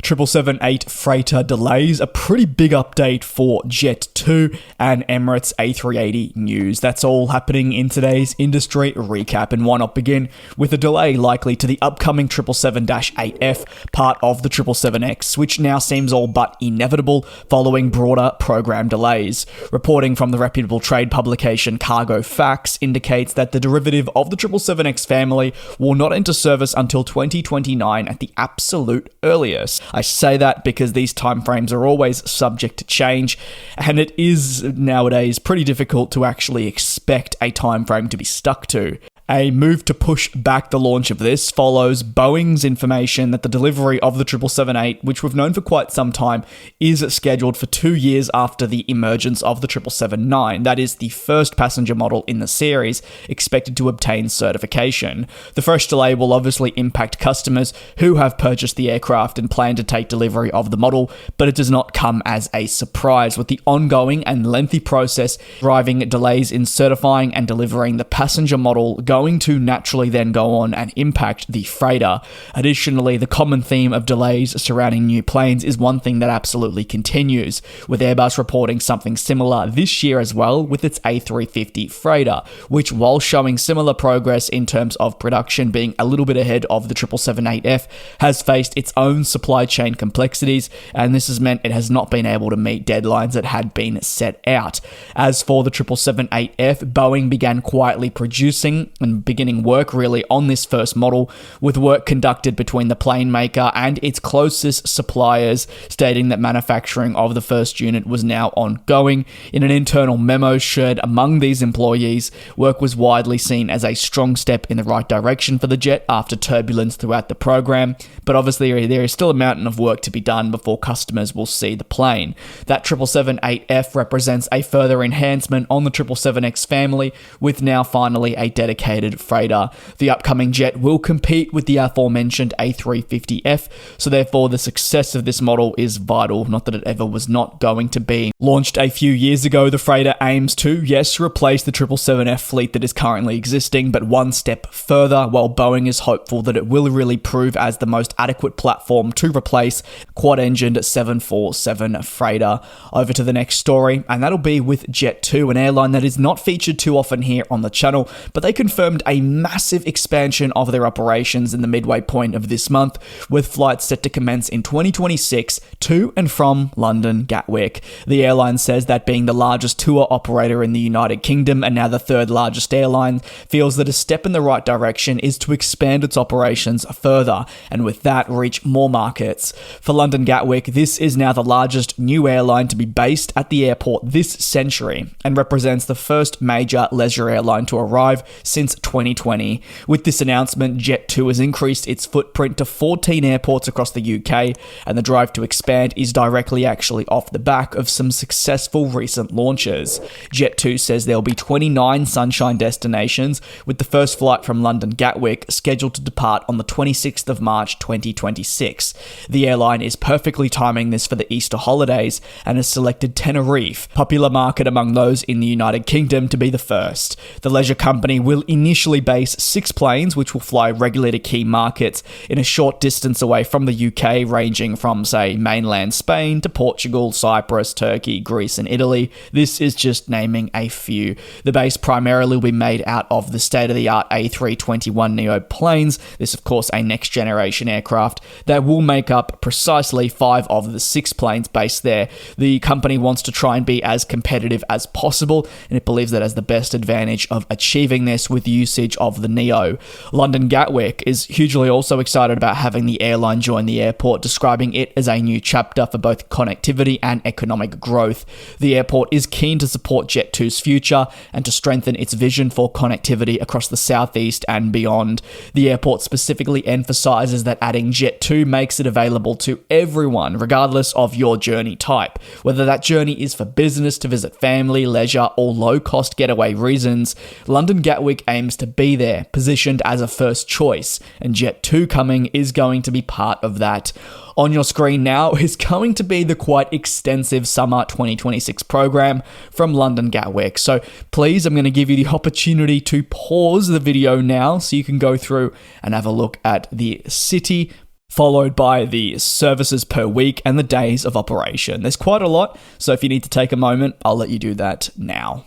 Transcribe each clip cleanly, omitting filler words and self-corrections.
777-8 freighter delays, a pretty big update for Jet2 and Emirates A380 news. That's all happening in today's industry recap, and why not begin with a delay likely to the upcoming 777-8F, part of the 777X, which now seems all but inevitable following broader program delays. Reporting from the reputable trade publication Cargo Facts indicates that the derivative of the 777X family will not enter service until 2029 at the absolute earliest. I say that because these timeframes are always subject to change, and it is nowadays pretty difficult to actually expect a timeframe to be stuck to. A move to push back the launch of this follows Boeing's information that the delivery of the 777-8, which we've known for quite some time, is scheduled for 2 years after the emergence of the 777-9. That is the first passenger model in the series expected to obtain certification. The fresh delay will obviously impact customers who have purchased the aircraft and plan to take delivery of the model, but it does not come as a surprise, with the ongoing and lengthy process driving delays in certifying and delivering the passenger model going to naturally then go on and impact the freighter. Additionally, the common theme of delays surrounding new planes is one thing that absolutely continues, with Airbus reporting something similar this year as well with its A350 freighter, which, while showing similar progress in terms of production being a little bit ahead of the 777-8F, has faced its own supply chain complexities, and this has meant it has not been able to meet deadlines that had been set out. As for the 777-8F, Boeing began quietly producing and beginning work really on this first model, with work conducted between the plane maker and its closest suppliers, stating that manufacturing of the first unit was now ongoing. In an internal memo shared among these employees, work was widely seen as a strong step in the right direction for the jet after turbulence throughout the program, but obviously there is still a mountain of work to be done before customers will see the plane. That 777-8F represents a further enhancement on the 777X family, with now finally a dedicated freighter. The upcoming jet will compete with the aforementioned A350F, so therefore the success of this model is vital, not that it ever was not going to be. Launched a few years ago, the freighter aims to, yes, replace the 777F fleet that is currently existing, but one step further, while Boeing is hopeful that it will really prove as the most adequate platform to replace quad-engined 747 freighter. Over to the next story, and that'll be with Jet2, an airline that is not featured too often here on the channel, but they confirmed a massive expansion of their operations in the midway point of this month, with flights set to commence in 2026 to and from London Gatwick. The airline says that, being the largest tour operator in the United Kingdom and now the third largest airline, feels that a step in the right direction is to expand its operations further, and with that reach more markets. For London Gatwick, this is now the largest new airline to be based at the airport this century, and represents the first major leisure airline to arrive since 2020. With this announcement, Jet2 has increased its footprint to 14 airports across the UK, and the drive to expand is directly actually off the back of some successful recent launches. Jet2 says there will be 29 sunshine destinations, with the first flight from London Gatwick scheduled to depart on the 26th of March 2026. The airline is perfectly timing this for the Easter holidays and has selected Tenerife, popular market among those in the United Kingdom, to be the first. The leisure company will initially base 6 planes which will fly regularly to key markets in a short distance away from the UK, ranging from, say, mainland Spain to Portugal, Cyprus, Turkey, Greece and Italy. This is just naming a few. The base primarily will be made out of the state-of-the-art A321neo planes. This, of course, a next-generation aircraft that will make up precisely 5 of the 6 planes based there. The company wants to try and be as competitive as possible, and it believes that has the best advantage of achieving this with usage of the Neo. London Gatwick is hugely also excited about having the airline join the airport, describing it as a new chapter for both connectivity and economic growth. The airport is keen to support Jet2's future and to strengthen its vision for connectivity across the southeast and beyond. The airport specifically emphasizes that adding Jet2 makes it available to everyone, regardless of your journey type. Whether that journey is for business, to visit family, leisure, or low-cost getaway reasons, London Gatwick aims to be there, positioned as a first choice, and Jet2 coming is going to be part of that. On your screen now is going to be the quite extensive summer 2026 program from London Gatwick. So please, I'm going to give you the opportunity to pause the video now so you can go through and have a look at the city, followed by the services per week and the days of operation. There's quite a lot, so if you need to take a moment, I'll let you do that now.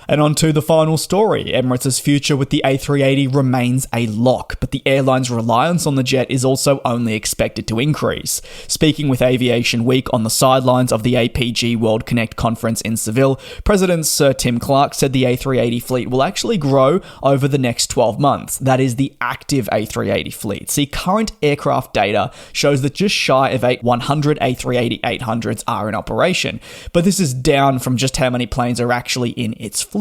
And on to the final story. Emirates' future with the A380 remains a lock, but the airline's reliance on the jet is also only expected to increase. Speaking with Aviation Week on the sidelines of the APG World Connect conference in Seville, President Sir Tim Clark said the A380 fleet will actually grow over the next 12 months. That is the active A380 fleet. See, current aircraft data shows that just shy of 100 A380-800s are in operation, but this is down from just how many planes are actually in its fleet.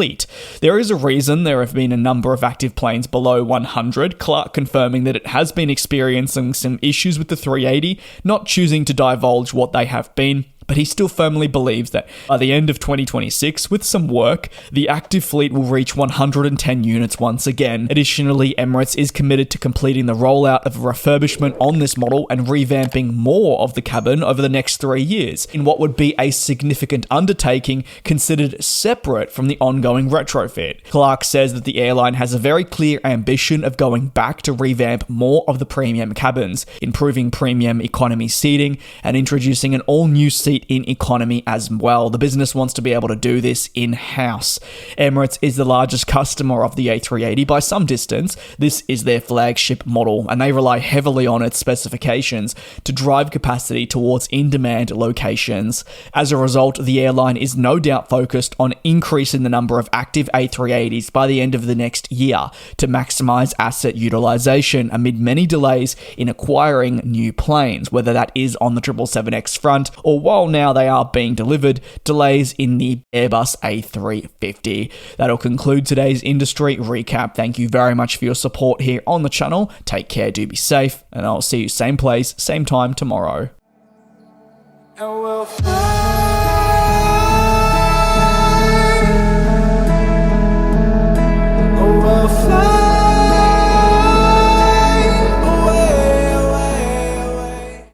There is a reason there have been a number of active planes below 100, Clark confirming that it has been experiencing some issues with the 380, not choosing to divulge what they have been. But he still firmly believes that by the end of 2026, with some work, the active fleet will reach 110 units once again. Additionally, Emirates is committed to completing the rollout of a refurbishment on this model and revamping more of the cabin over the next 3 years, in what would be a significant undertaking considered separate from the ongoing retrofit. Clark says that the airline has a very clear ambition of going back to revamp more of the premium cabins, improving premium economy seating, and introducing an all-new seat in economy as well. The business wants to be able to do this in-house. Emirates is the largest customer of the A380 by some distance. This is their flagship model, and they rely heavily on its specifications to drive capacity towards in-demand locations. As a result, the airline is no doubt focused on increasing the number of active A380s by the end of the next year to maximize asset utilization amid many delays in acquiring new planes, whether that is on the 777X front or while now they are being delivered, delays in the Airbus A380. That'll conclude today's industry recap. Thank you very much for your support here on the channel. Take care, do be safe, and I'll see you same place, same time tomorrow.